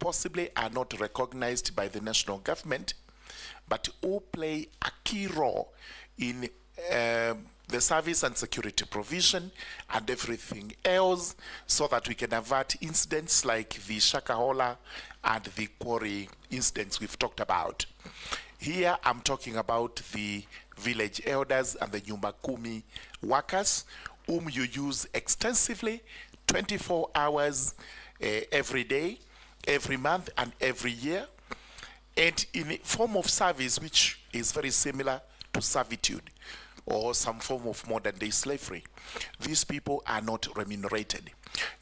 possibly are not recognized by the national government, but who play a key role in the service and security provision and everything else, so that we can avert incidents like the Shakahola and the quarry incidents we've talked about. Here I'm talking about the village elders and the Nyumba Kumi workers, whom you use extensively, 24 hours every day, every month, and every year, and in a form of service which is very similar to servitude or some form of modern day slavery. These people are not remunerated.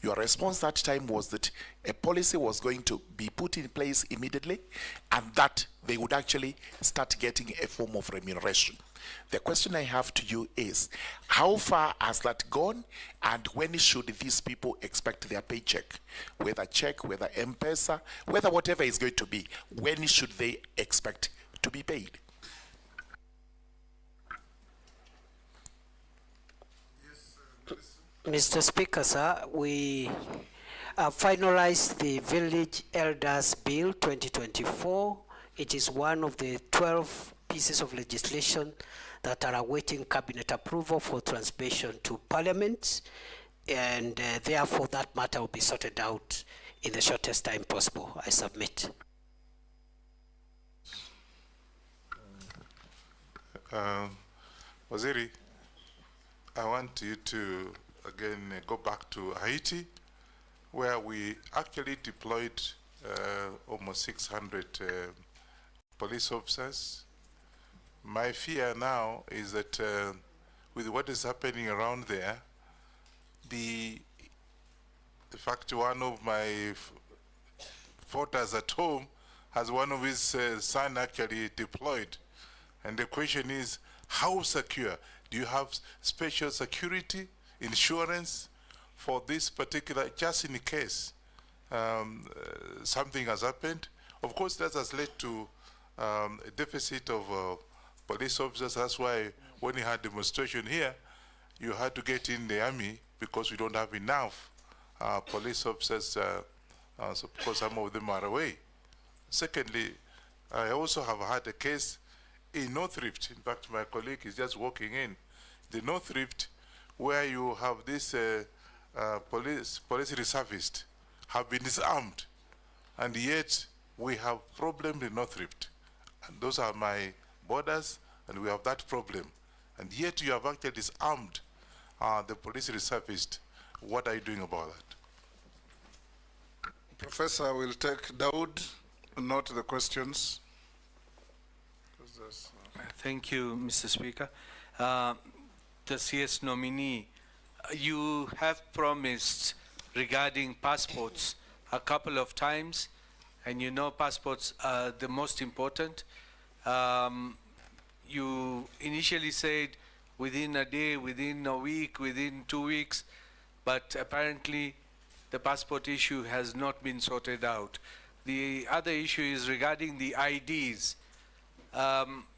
Your response that time was that a policy was going to be put in place immediately, and that they would actually start getting a form of remuneration. The question I have to you is, how far has that gone, and when should these people expect their paycheck? Whether check, whether M-Pesa, whether whatever is going to be, when should they expect to be paid? Mr. Speaker, sir, we finalized the Village Elders Bill 2024. It is one of the 12 pieces of legislation that are awaiting cabinet approval for transmission to Parliament, and therefore that matter will be sorted out in the shortest time possible. I submit. Waziri, I want you to again go back to Haiti, where we actually deployed almost 600 police officers. My fear now is that with what is happening around there, the fact one of my voters at home has one of his son actually deployed. And the question is, how secure? Do you have special security insurance for this particular, just in case something has happened? Of course, that has led to a deficit of police officers. That's why when you had demonstration here, you had to get in the army because we don't have enough police officers, so because some of them are away. Secondly, I also have had a case in North Rift. In fact, my colleague is just walking in. The North Rift, where you have this police reservists have been disarmed, and yet we have problems in North Rift. And those are my borders, and we have that problem. And yet you have actually disarmed the police reservists. What are you doing about that? Professor, will take Daoud, note the questions. Thank you, Mr. Speaker. The CS nominee, you have promised regarding passports a couple of times, and you know passports are the most important. You initially said within a day, within a week, within 2 weeks, but apparently the passport issue has not been sorted out. The other issue is regarding the IDs.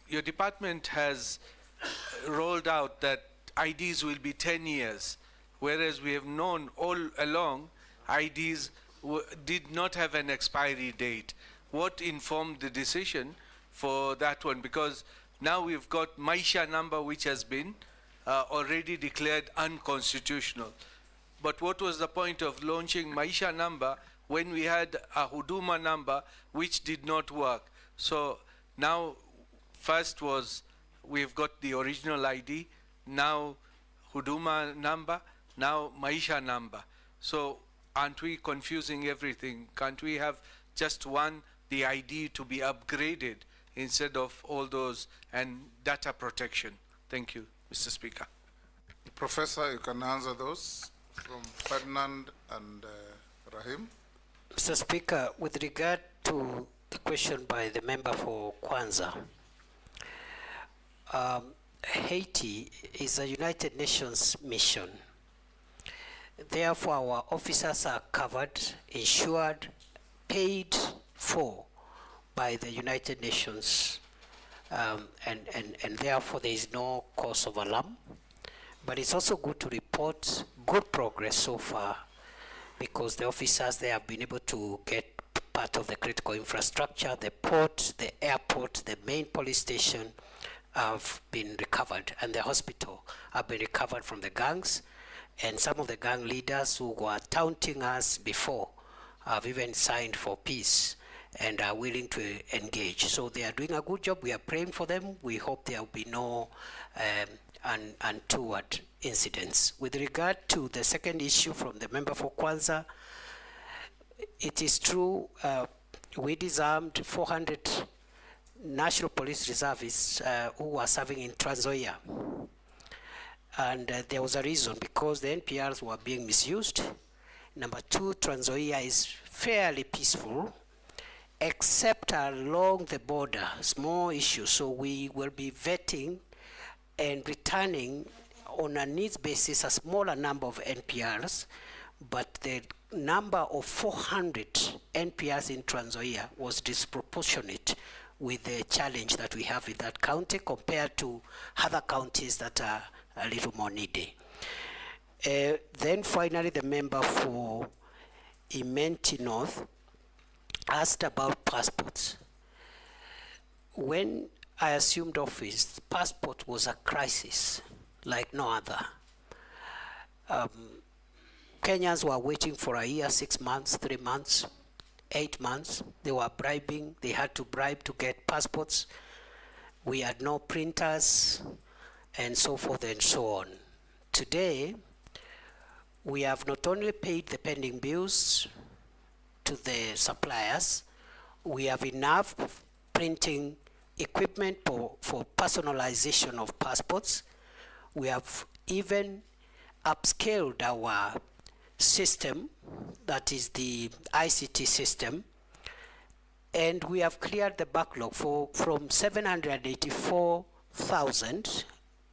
Your department has rolled out that IDs will be 10 years, whereas we have known all along IDs did not have an expiry date. What informed the decision for that one? Because now we've got Maisha number, which has been already declared unconstitutional. But what was the point of launching Maisha number when we had a Huduma number which did not work? So now, first was we've got the original ID, now Huduma number, now Maisha number. So aren't we confusing everything? Can't we have just one, the ID to be upgraded instead of all those, and data protection? Thank you, Mr. Speaker. Professor, you can answer those from Ferdinand and Rahim. Mr. Speaker, with regard to the question by the member for Kwanza, Haiti is a United Nations mission. Therefore, our officers are covered, insured, paid for by the United Nations, and therefore there is no cause of alarm. But it's also good to report good progress so far, because the officers, they have been able to get part of the critical infrastructure, the port, the airport, the main police station have been recovered, and the hospital have been recovered from the gangs. And some of the gang leaders who were taunting us before have even signed for peace and are willing to engage. So they are doing a good job. We are praying for them. We hope there will be no untoward incidents. With regard to the second issue from the member for Kwanza, it is true we disarmed 400 National Police Reservists who were serving in Trans Nzoia. And there was a reason, because the NPRs were being misused. Number two, Trans Nzoia is fairly peaceful, except along the border, small issues. So we will be vetting and returning on a needs basis a smaller number of NPRs, but the number of 400 NPRs in Trans Nzoia was disproportionate with the challenge that we have in that county compared to other counties that are a little more needy. Then finally, the member for Imenti North asked about passports. When I assumed office, passport was a crisis like no other. Kenyans were waiting for a year, 6 months, 3 months, 8 months. They were bribing. They had to bribe to get passports. We had no printers, and so forth and so on. Today, we have not only paid the pending bills to the suppliers, we have enough printing equipment for personalization of passports. We have even upscaled our system, that is the ICT system, and we have cleared the backlog from 784,000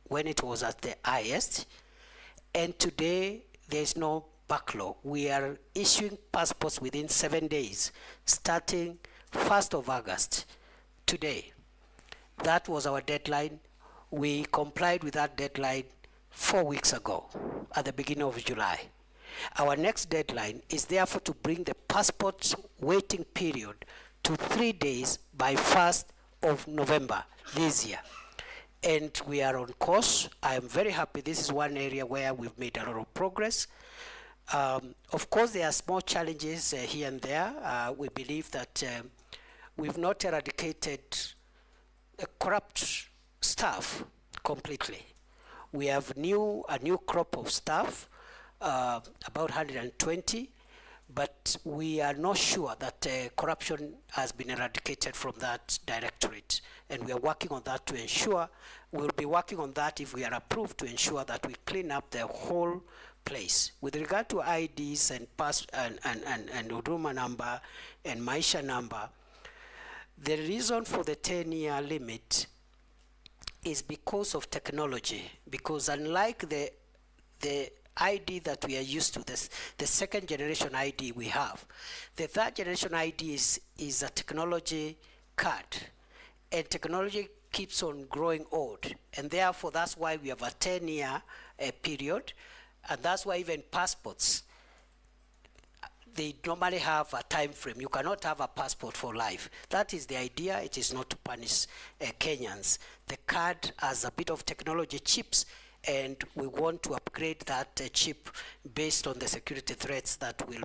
when it was at the highest, and today there's no backlog. We are issuing passports within 7 days, starting 1st of August, today. That was our deadline. We complied with that deadline 4 weeks ago, at the beginning of July. Our next deadline is therefore to bring the passport waiting period to 3 days by 1st of November this year. And we are on course. I am very happy. This is one area where we've made a lot of progress. Of course, there are small challenges here and there. We believe that we've not eradicated corrupt staff completely. We have a new crop of staff, about 120, but we are not sure that corruption has been eradicated from that directorate, and we are working on that to ensure, we'll be working on that if we are approved, to ensure that we clean up the whole place. With regard to IDs and Huduma number and Maisha number, the reason for the 10-year limit is because of technology, because unlike the ID that we are used to, the second generation ID we have, the third generation ID is a technology card, and technology keeps on growing old, and therefore that's why we have a 10-year period, and that's why even passports, they normally have a time frame. You cannot have a passport for life. That is the idea. It is not to punish Kenyans. The card has a bit of technology chips, and we want to upgrade that chip based on the security threats that will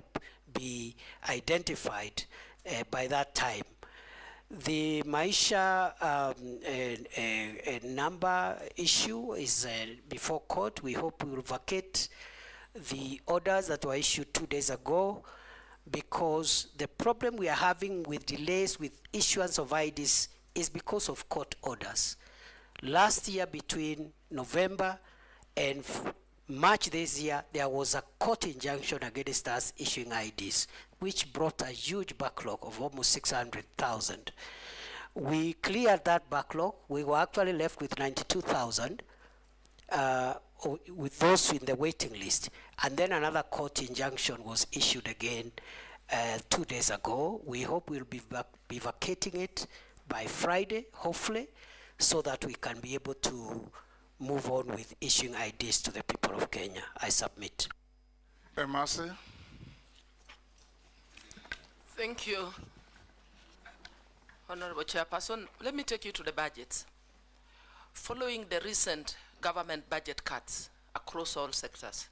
be identified by that time. The Maisha number issue is before court. We hope we will vacate the orders that were issued 2 days ago, because the problem we are having with delays with issuance of IDs is because of court orders. Last year, between November and March this year, there was a court injunction against us issuing IDs, which brought a huge backlog of almost 600,000. We cleared that backlog. We were actually left with 92,000 with those in the waiting list. And then another court injunction was issued again 2 days ago. We hope we'll be vacating it by Friday, hopefully, so that we can be able to move on with issuing IDs to the people of Kenya. I submit. Mercy. Thank you. Honorable Chairperson, let me take you to the budgets. Following the recent government budget cuts across all sectors,